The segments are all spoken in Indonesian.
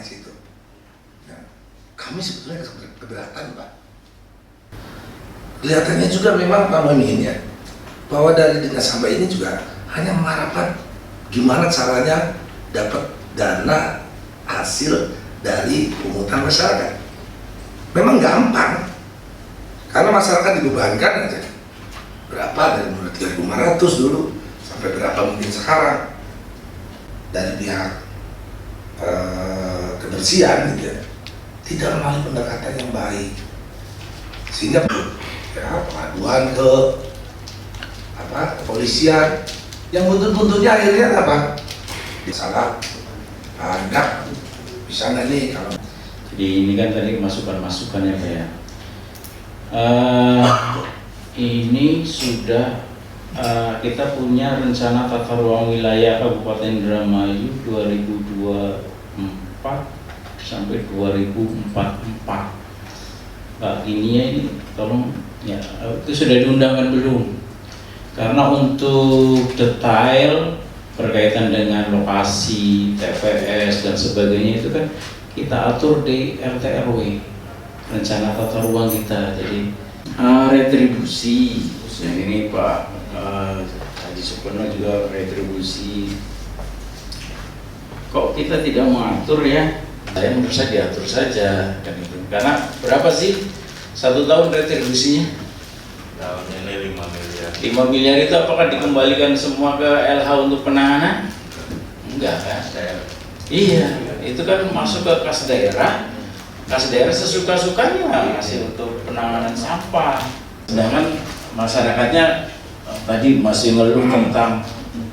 di situ. Ya, kami sebetulnya keberatan, Pak. Kelihatannya juga memang Pak Mamin ya, bahwa dari dinas sampah ini juga hanya mengharapkan gimana caranya dapat dana hasil dari pungutan masyarakat. Memang gampang, karena masyarakat dibebankan aja. Berapa dari mulai 3.500 dulu sampai berapa mungkin sekarang dari pihak kebersihan gitu ya, tidak melalui pendekatan yang baik, sehingga ya pengaduan ke kepolisian yang buntut-buntutnya akhirnya apa? Salah ada bisa nggak nih kalau jadi ini kan tadi masukan-masukannya Pak ya. Ini sudah kita punya rencana tata ruang wilayah Kabupaten Indramayu 2024 sampai 2044. Pak ini tolong ya, itu sudah diundangkan belum? Karena untuk detail berkaitan dengan lokasi, TPS dan sebagainya itu kan kita atur di RT RW, rencana tata ruang kita. Jadi retribusi, yang ini Pak Haji Supono juga retribusi. Kok kita tidak mengatur ya? Saya menurut saya diatur saja kan itu. Karena berapa sih 1 tahun retribusinya? Tahun ini 5 miliar. 5 miliar itu apakah dikembalikan semua ke LH untuk penanganan? Enggak kan? Iya, itu kan masuk ke kas daerah. Kas daerah sesuka-sukanya masih untuk penanganan sampah. Sedangkan masyarakatnya tadi masih ngeluh tentang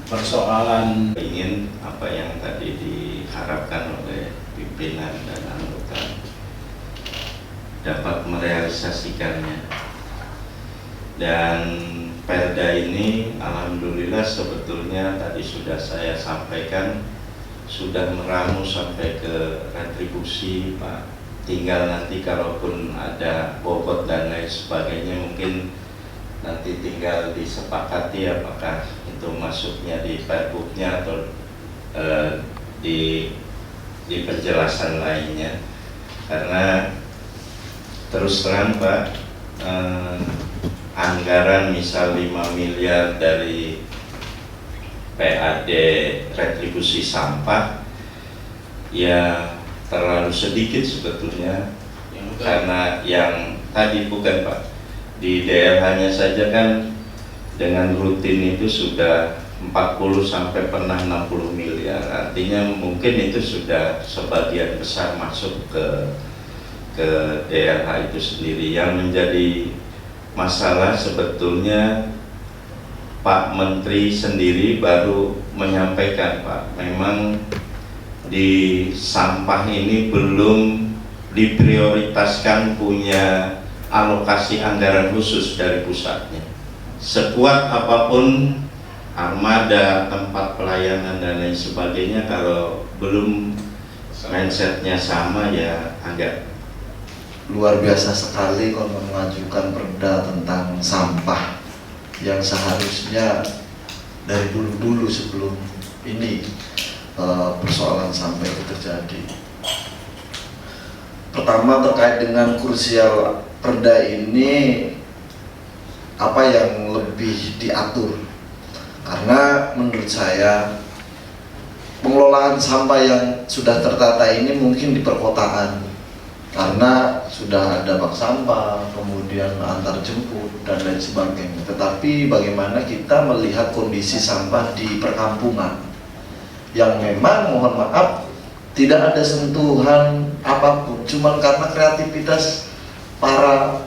persoalan Ingin apa yang tadi diharapkan oleh pimpinan dan anggota dapat merealisasikannya. Dan Perda ini alhamdulillah sebetulnya tadi sudah saya sampaikan sudah meramu sampai ke retribusi Pak. Tinggal nanti kalaupun ada bobot dan lain sebagainya mungkin nanti tinggal disepakati apakah itu masuknya di Perbuknya atau di penjelasan lainnya. Karena terus terang Pak, anggaran misal 5 miliar dari PAD retribusi sampah ya terlalu sedikit sebetulnya, karena yang tadi bukan Pak, di daerahnya saja kan dengan rutin itu sudah 40 sampai pernah 60 miliar, artinya mungkin itu sudah sebagian besar masuk ke daerah itu sendiri. Yang menjadi masalah sebetulnya Pak Menteri sendiri baru menyampaikan Pak, memang di sampah ini belum diprioritaskan punya alokasi anggaran khusus dari pusatnya. Sekuat apapun armada, tempat pelayanan dan lain sebagainya, kalau belum mindsetnya sama ya agak luar biasa sekali kalau mengajukan perda tentang sampah yang seharusnya dari dulu-dulu sebelum ini persoalan sampah itu terjadi. Pertama terkait dengan krusial perda ini, apa yang lebih diatur? Karena menurut saya pengelolaan sampah yang sudah tertata ini mungkin di perkotaan, karena sudah ada bak sampah, kemudian antar jemput dan lain sebagainya. Tetapi bagaimana kita melihat kondisi sampah di perkampungan yang memang mohon maaf tidak ada sentuhan apapun, cuman karena kreativitas para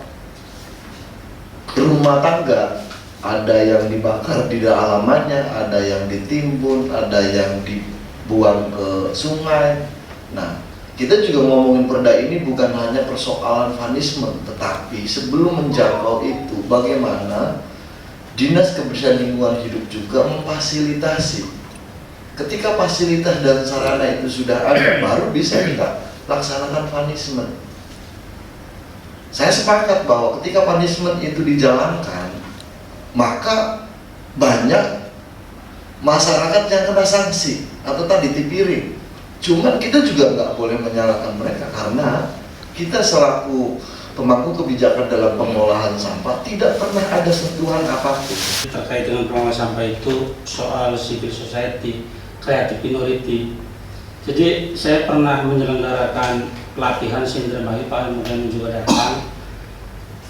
rumah tangga, ada yang dibakar di halamannya, ada yang ditimbun, ada yang dibuang ke sungai. Nah, kita juga ngomongin perda ini bukan hanya persoalan punishment, tetapi sebelum menjangkau itu bagaimana Dinas Kebersihan Lingkungan Hidup juga memfasilitasi. Ketika fasilitas dan sarana itu sudah ada, baru bisa kita laksanakan punishment. Saya sepakat bahwa ketika punishment itu dijalankan, maka banyak masyarakat yang kena sanksi atau tadi tipiring. Cuman kita juga nggak boleh menyalahkan mereka karena kita selaku pemangku kebijakan dalam pengolahan sampah tidak pernah ada sentuhan apapun. Terkait dengan pengolahan sampah itu soal civil society, creative minority. Jadi saya pernah menyelenggarakan pelatihan Sindramayu, Pak Almudan juga datang.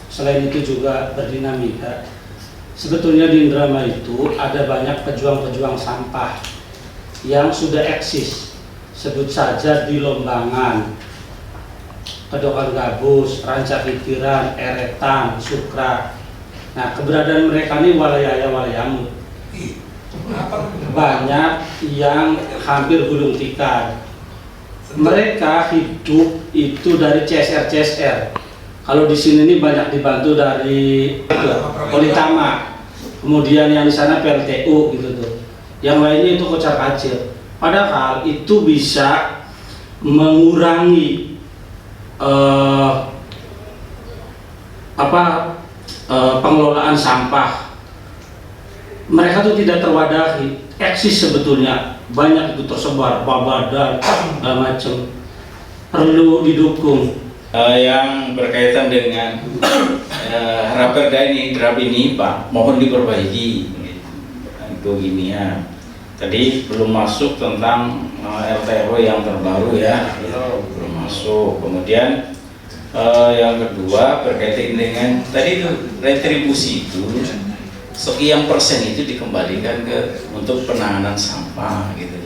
Selain itu juga berdinamika. Sebetulnya di Indramayu itu ada banyak pejuang-pejuang sampah yang sudah eksis. Sebut saja di Lombangan, Pedokan Gabus, Ranca Pitiran, Eretan, Sukra. Nah, keberadaan mereka ini walayaya walayamut. Banyak yang hampir gulung tikar. Mereka hidup itu dari CSR. Kalau di sini ini banyak dibantu dari Politama, kemudian yang di sana PLTU gitu tuh. Yang lainnya itu kocar-kacir. Padahal itu bisa mengurangi pengelolaan sampah. Mereka tuh tidak terwadahi, eksis sebetulnya, banyak itu tersebar, babadan, segala macam, perlu didukung. Yang berkaitan dengan Raperda ini, draft ini Pak, mohon diperbaiki. Itu gini ya. Tadi belum masuk tentang RTRW yang terbaru ya, belum masuk. Kemudian yang kedua berkaitan dengan tadi itu retribusi itu sekian persen itu dikembalikan ke untuk penanganan sampah gitu.